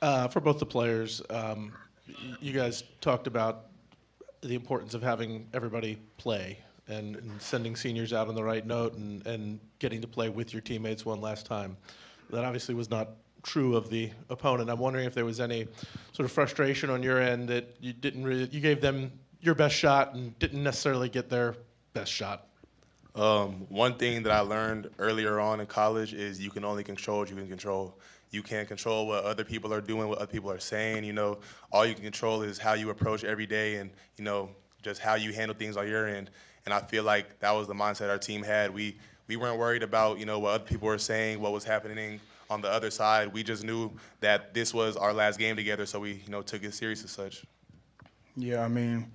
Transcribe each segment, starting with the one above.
For both the players, you guys talked about the importance of having everybody play and sending seniors out on the right note and getting to play with your teammates one last time. That obviously was not true of the opponent. I'm wondering if there was any sort of frustration on your end that you didn't really, you gave them your best shot and didn't necessarily get their best shot. One thing that I learned earlier on in college is you can only control what you can control. You can't control what other people are doing, what other people are saying. All you can control is how you approach every day and, just how you handle things on your end. And I feel like that was the mindset our team had. We weren't worried about, what other people were saying, what was happening on the other side. We just knew that this was our last game together, so we, took it serious as such. Yeah, I mean,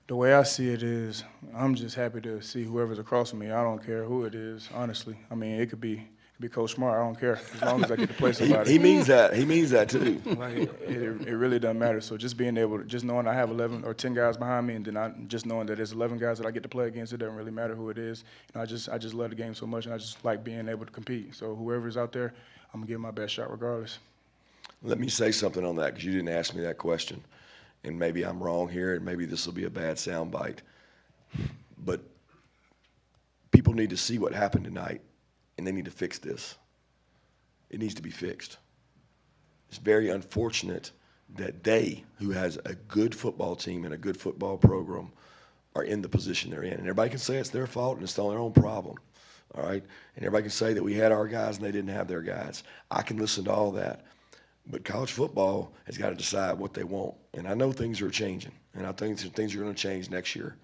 the way I see it is I'm just happy to see whoever's across from me. I don't care who it is, honestly. I mean, it could be Coach Smart. I don't care as long as I get to play somebody. He means that. He means that too. Like it really doesn't matter. So just being able to, just knowing I have 11 or 10 guys behind me, and then just knowing that there's 11 guys that I get to play against, it doesn't really matter who it is. I just love the game so much, and I just like being able to compete. So whoever's out there, I'm gonna give my best shot regardless. Let me say something on that because you didn't ask me that question, and maybe I'm wrong here, and maybe this will be a bad soundbite, but people need to see what happened tonight, and they need to fix this. It needs to be fixed. It's very unfortunate that they, who has a good football team and a good football program, are in the position they're in. And everybody can say it's their fault and it's their own problem, all right? And everybody can say that we had our guys and they didn't have their guys. I can listen to all that. But college football has got to decide what they want. And I know things are changing, and I think things are going to change next year.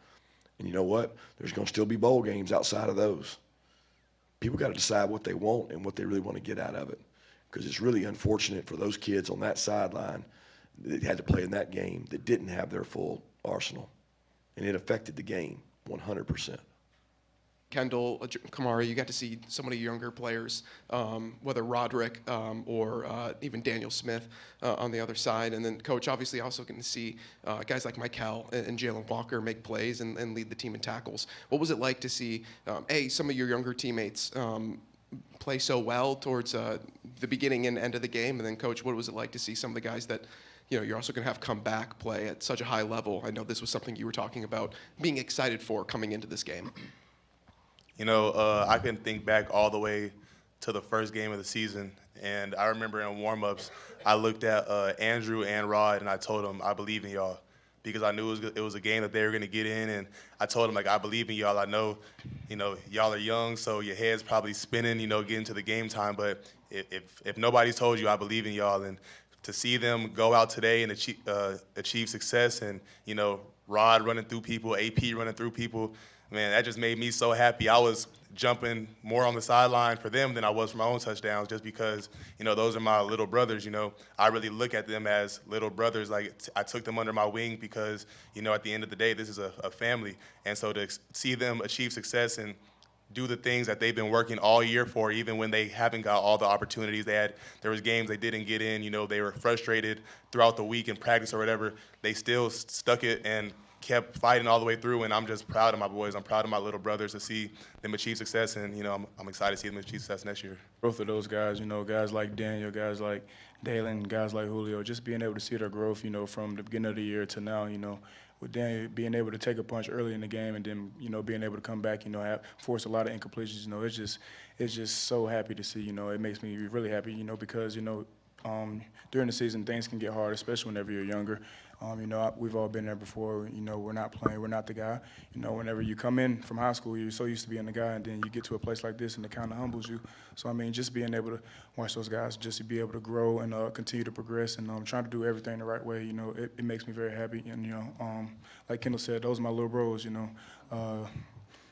And you know what? There's going to still be bowl games outside of those. People got to decide what they want and what they really want to get out of it, because it's really unfortunate for those kids on that sideline that had to play in that game that didn't have their full arsenal, and it affected the game 100%. Kendall, Kamara, you got to see some of the younger players, whether Roderick or even Daniel Smith on the other side. And then, Coach, obviously also getting to see guys like Michael and Jalen Walker make plays and lead the team in tackles. What was it like to see, some of your younger teammates play so well towards the beginning and end of the game? And then, Coach, what was it like to see some of the guys that you're also going to have come back play at such a high level? I know this was something you were talking about being excited for coming into this game. I can think back all the way to the first game of the season, and I remember in warm-ups, I looked at Andrew and Rod, and I told them, I believe in y'all, because I knew it was a game that they were going to get in, and I told them, I believe in y'all. I know, y'all are young, so your head's probably spinning, getting to the game time, but if nobody's told you, I believe in y'all, and to see them go out today and achieve success, and, Rod running through people, AP running through people, man, that just made me so happy. I was jumping more on the sideline for them than I was for my own touchdowns, just because, those are my little brothers. I really look at them as little brothers. Like, I took them under my wing because, at the end of the day, this is a family. And so to see them achieve success and do the things that they've been working all year for, even when they haven't got all the opportunities they had. There was games they didn't get in. They were frustrated throughout the week in practice or whatever. They still stuck it and kept fighting all the way through, and I'm just proud of my boys. I'm proud of my little brothers to see them achieve success, and I'm excited to see them achieve success next year. Both of those guys, guys like Daniel, guys like Dalen, guys like Julio, just being able to see their growth, from the beginning of the year to now, with Daniel being able to take a punch early in the game and then, being able to come back, force a lot of incompletions, it's just so happy to see, it makes me really happy, because, during the season things can get hard, especially whenever you're younger. We've all been there before. We're not playing. We're not the guy. Whenever you come in from high school, you're so used to being the guy, and then you get to a place like this, and it kind of humbles you. So, just being able to watch those guys, just to be able to grow and continue to progress, and trying to do everything the right way, it makes me very happy. And, like Kendall said, those are my little bros,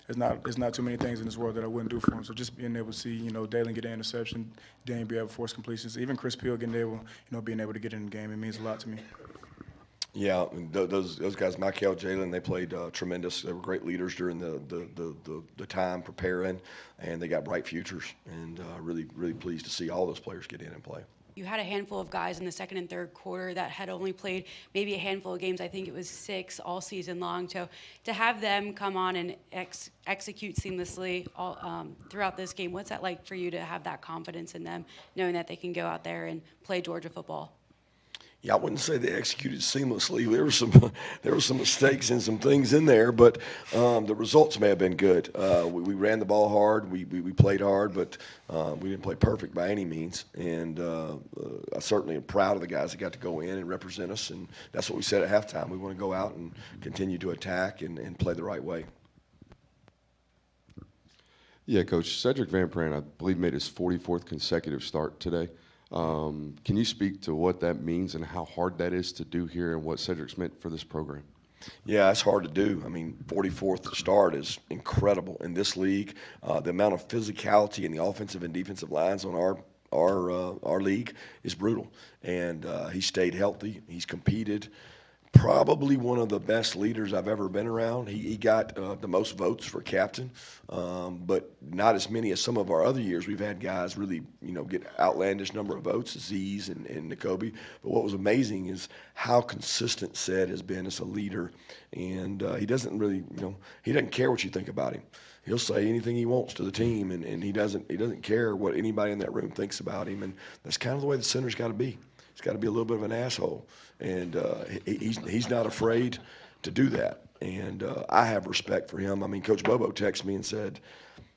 There's not too many things in this world that I wouldn't do for him. So just being able to see, Dalen get an interception, Dane be able to force completions, even Chris Peel being able to get in the game, it means a lot to me. Yeah, and those guys, Michael, Jalen, they played tremendous. They were great leaders during the time preparing, and they got bright futures. And really pleased to see all those players get in and play. You had a handful of guys in the second and third quarter that had only played maybe a handful of games. I think it was 6 all season long. So to have them come on and execute seamlessly all, throughout this game, what's that like for you to have that confidence in them, knowing that they can go out there and play Georgia football? Yeah, I wouldn't say they executed seamlessly. There were some mistakes and some things in there, but the results may have been good. We ran the ball hard. We played hard, but we didn't play perfect by any means. And I certainly am proud of the guys that got to go in and represent us. And that's what we said at halftime. We want to go out and continue to attack and play the right way. Yeah, Coach, Cedric Van Pran, I believe, made his 44th consecutive start today. Can you speak to what that means and how hard that is to do here and what Cedric's meant for this program? Yeah, it's hard to do. I mean, 44th start is incredible in this league. The amount of physicality in the offensive and defensive lines on our league is brutal. And he stayed healthy. He's competed. Probably one of the best leaders I've ever been around. He got the most votes for captain, but not as many as some of our other years. We've had guys really, get outlandish number of votes, Aziz and Nakobe. But what was amazing is how consistent Ced has been as a leader, and he doesn't really, he doesn't care what you think about him. He'll say anything he wants to the team, and he doesn't care what anybody in that room thinks about him, and that's kind of the way the center's got to be. He's got to be a little bit of an asshole, and he's not afraid to do that. And I have respect for him. I mean, Coach Bobo texted me and said,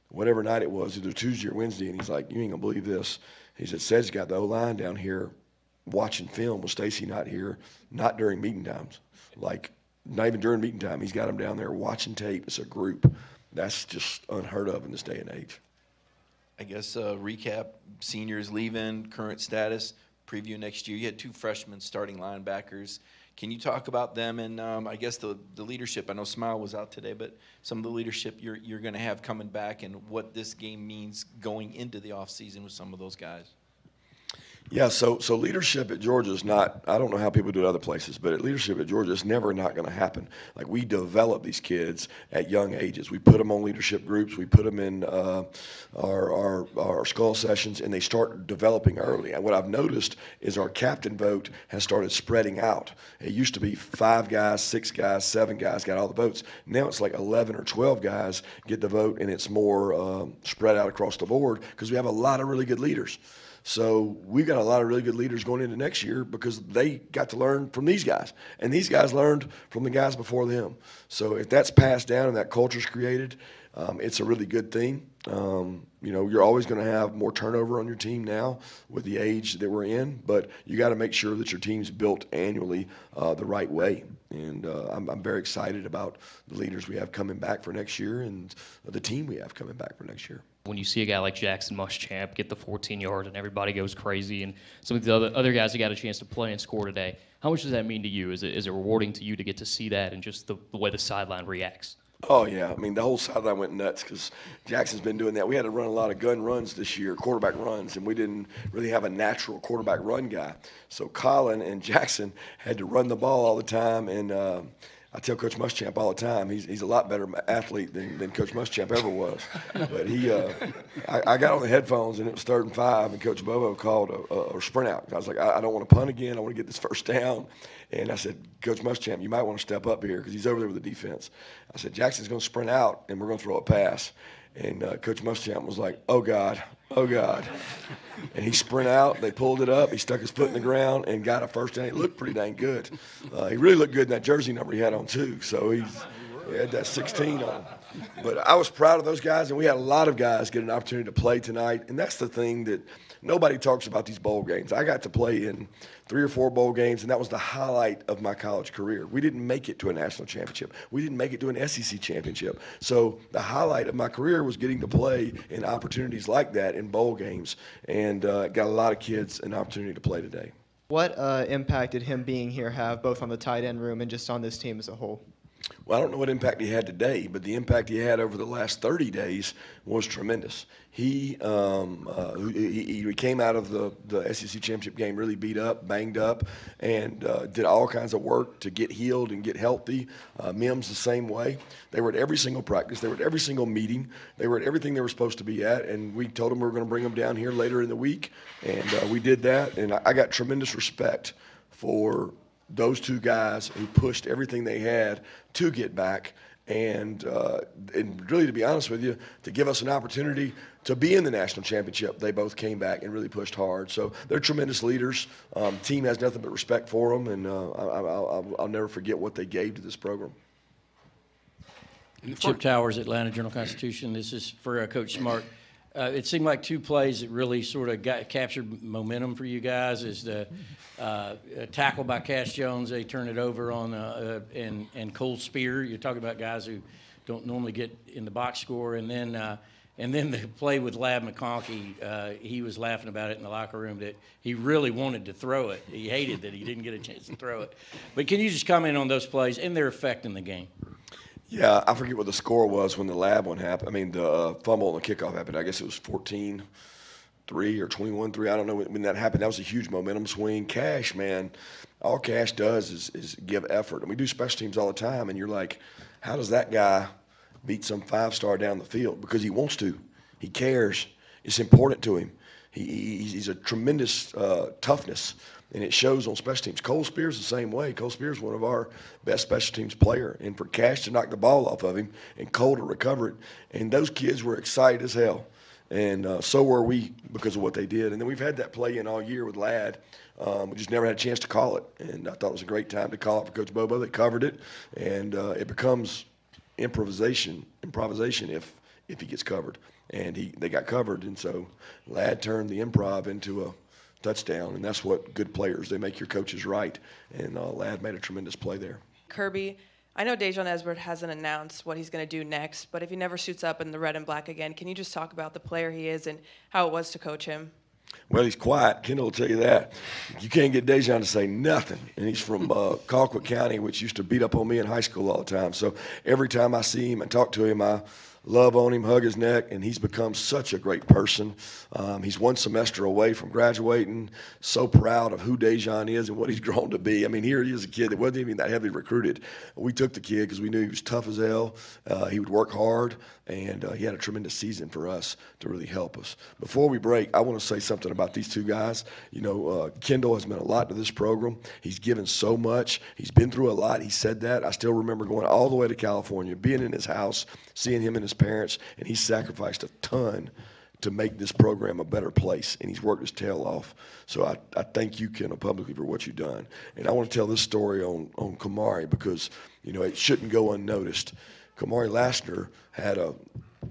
whatever night it was, either Tuesday or Wednesday, and he's like, you ain't gonna believe this. He said, Ced's got the O-line down here watching film with Stacy not here, not during meeting times. Like, not even during meeting time. He's got them down there watching tape as a group. That's just unheard of in this day and age. I guess recap, seniors leaving, current status, preview next year. You had two freshmen starting linebackers. Can you talk about them and I guess the leadership? I know Smile was out today, but some of the leadership you're going to have coming back and what this game means going into the offseason with some of those guys. Yeah, so leadership at Georgia is not, I don't know how people do it other places, but leadership at Georgia is never not going to happen. Like, we develop these kids at young ages. We put them on leadership groups. We put them in our skull sessions, and they start developing early. And what I've noticed is our captain vote has started spreading out. It used to be 5 guys, 6 guys, 7 guys got all the votes. Now it's like 11 or 12 guys get the vote, and it's more spread out across the board because we have a lot of really good leaders. So we've got a lot of really good leaders going into next year because they got to learn from these guys. And these guys learned from the guys before them. So if that's passed down and that culture's created, it's a really good thing. You're always going to have more turnover on your team now with the age that we're in, but you got to make sure that your team's built annually the right way. And I'm very excited about the leaders we have coming back for next year and the team we have coming back for next year. When you see a guy like Jackson Muschamp get the 14 yards and everybody goes crazy, and some of the other guys that got a chance to play and score today, how much does that mean to you? Is it rewarding to you to get to see that and just the way the sideline reacts? Oh, yeah. I mean, the whole sideline went nuts because Jackson's been doing that. We had to run a lot of gun runs this year, quarterback runs, and we didn't really have a natural quarterback run guy. So Colin and Jackson had to run the ball all the time, and I tell Coach Muschamp all the time, he's a lot better athlete than Coach Muschamp ever was. But I got on the headphones, and it was 3rd and 5, and Coach Bobo called a sprint out. I was like, I don't want to punt again. I want to get this first down. And I said, Coach Muschamp, you might want to step up here because he's over there with the defense. I said, Jackson's going to sprint out, and we're going to throw a pass. And Coach Muschamp was like, oh, God. And he sprint out. They pulled it up. He stuck his foot in the ground and got a first down. He looked pretty dang good. He really looked good in that jersey number he had on, too. So he had that 16 on. But I was proud of those guys, and we had a lot of guys get an opportunity to play tonight. And that's the thing that nobody talks about these bowl games. I got to play in 3 or 4 bowl games, and that was the highlight of my college career. We didn't make it to a national championship. We didn't make it to an SEC championship. So the highlight of my career was getting to play in opportunities like that in bowl games, and got a lot of kids an opportunity to play today. What impact did him being here have both on the tight end room and just on this team as a whole? Well, I don't know what impact he had today, but the impact he had over the last 30 days was tremendous. He came out of the SEC championship game really beat up, banged up, and did all kinds of work to get healed and get healthy. Mims the same way. They were at every single practice. They were at every single meeting. They were at everything they were supposed to be at, and we told them we were going to bring them down here later in the week, and we did that. And I got tremendous respect for those 2 guys who pushed everything they had to get back And really, to be honest with you, to give us an opportunity to be in the national championship, they both came back and really pushed hard. So they're tremendous leaders. Team has nothing but respect for them, and I'll never forget what they gave to this program. Chip Towers, Atlanta Journal-Constitution. This is for Coach Smart. It seemed like two plays that really sort of captured momentum for you guys is the tackle by Cash Jones. They turn it over on and Cole Spear. You're talking about guys who don't normally get in the box score. And then the play with Lab McConkey, he was laughing about it in the locker room that he really wanted to throw it. He hated that he didn't get a chance to throw it. But can you just comment on those plays and their effect in the game? Yeah, I forget what the score was when the Lab one happened. I mean, the fumble and the kickoff happened. I guess it was 14-3 or 21-3. I don't know when that happened. That was a huge momentum swing. Cash, man, all Cash does is give effort. And we do special teams all the time, and you're like, how does that guy beat some five-star down the field? Because he wants to. He cares. It's important to him. He's a tremendous toughness, and it shows on special teams. Cole Spear's the same way. Cole Spear's one of our best special teams player, and for Cash to knock the ball off of him and Cole to recover it, and those kids were excited as hell, and so were we because of what they did. And then we've had that play in all year with Ladd. We just never had a chance to call it, and I thought it was a great time to call it for Coach Bobo. They covered it, and it becomes improvisation if he gets covered. And they got covered, and so Ladd turned the improv into a touchdown, and that's what good players, they make your coaches right, and Ladd made a tremendous play there. Kirby, I know Dejon Esbert hasn't announced what he's going to do next, but if he never suits up in the red and black again, can you just talk about the player he is and how it was to coach him? Well, he's quiet. Kendall will tell you that. You can't get Dejon to say nothing. And he's from Colquitt County, which used to beat up on me in high school all the time. So every time I see him and talk to him, I love on him, hug his neck, and he's become such a great person. He's one semester away from graduating. So proud of who Dejon is and what he's grown to be. I mean, here he is, a kid that wasn't even that heavily recruited. We took the kid because we knew he was tough as hell. He would work hard, and he had a tremendous season for us to really help us. Before we break, I want to say something about these two guys. You know, Kendall has meant a lot to this program. He's given so much. He's been through a lot. He said that. I still remember going all the way to California, being in his house, seeing him and his parents, and he sacrificed a ton to make this program a better place, and he's worked his tail off. So I thank you, Kendall, publicly for what you've done. And I want to tell this story on Kamari because, you know, it shouldn't go unnoticed. Kamari Lassner had a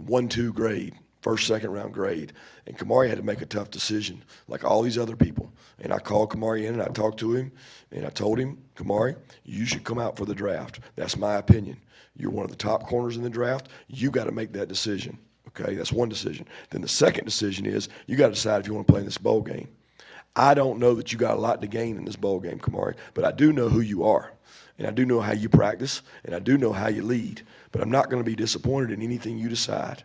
1-2 grade, first, second round grade, and Kamari had to make a tough decision like all these other people. And I called Kamari in and I talked to him, and I told him, Kamari, you should come out for the draft. That's my opinion. You're one of the top corners in the draft. You got to make that decision. Okay, that's one decision. Then the second decision is you got to decide if you want to play in this bowl game. I don't know that you got a lot to gain in this bowl game, Kamari, but I do know who you are, and I do know how you practice, and I do know how you lead. But I'm not going to be disappointed in anything you decide.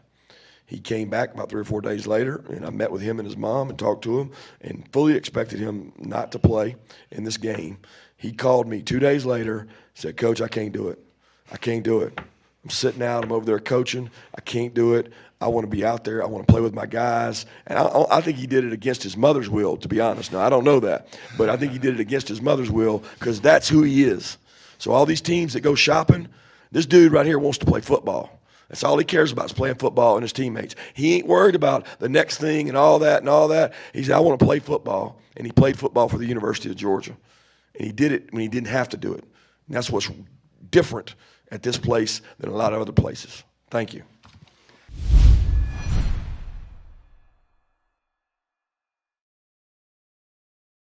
He came back about 3 or 4 days later, and I met with him and his mom and talked to him and fully expected him not to play in this game. He called me 2 days later, said, Coach, I can't do it. I can't do it. I'm sitting out. I'm over there coaching. I can't do it. I want to be out there. I want to play with my guys. And I think he did it against his mother's will, to be honest. Now, I don't know that, but I think he did it against his mother's will because that's who he is. So all these teams that go shopping, this dude right here wants to play football. That's all he cares about is playing football and his teammates. He ain't worried about the next thing and all that and all that. He said, I want to play football. And he played football for the University of Georgia. And he did it when he didn't have to do it. And that's what's different at this place than a lot of other places. Thank you.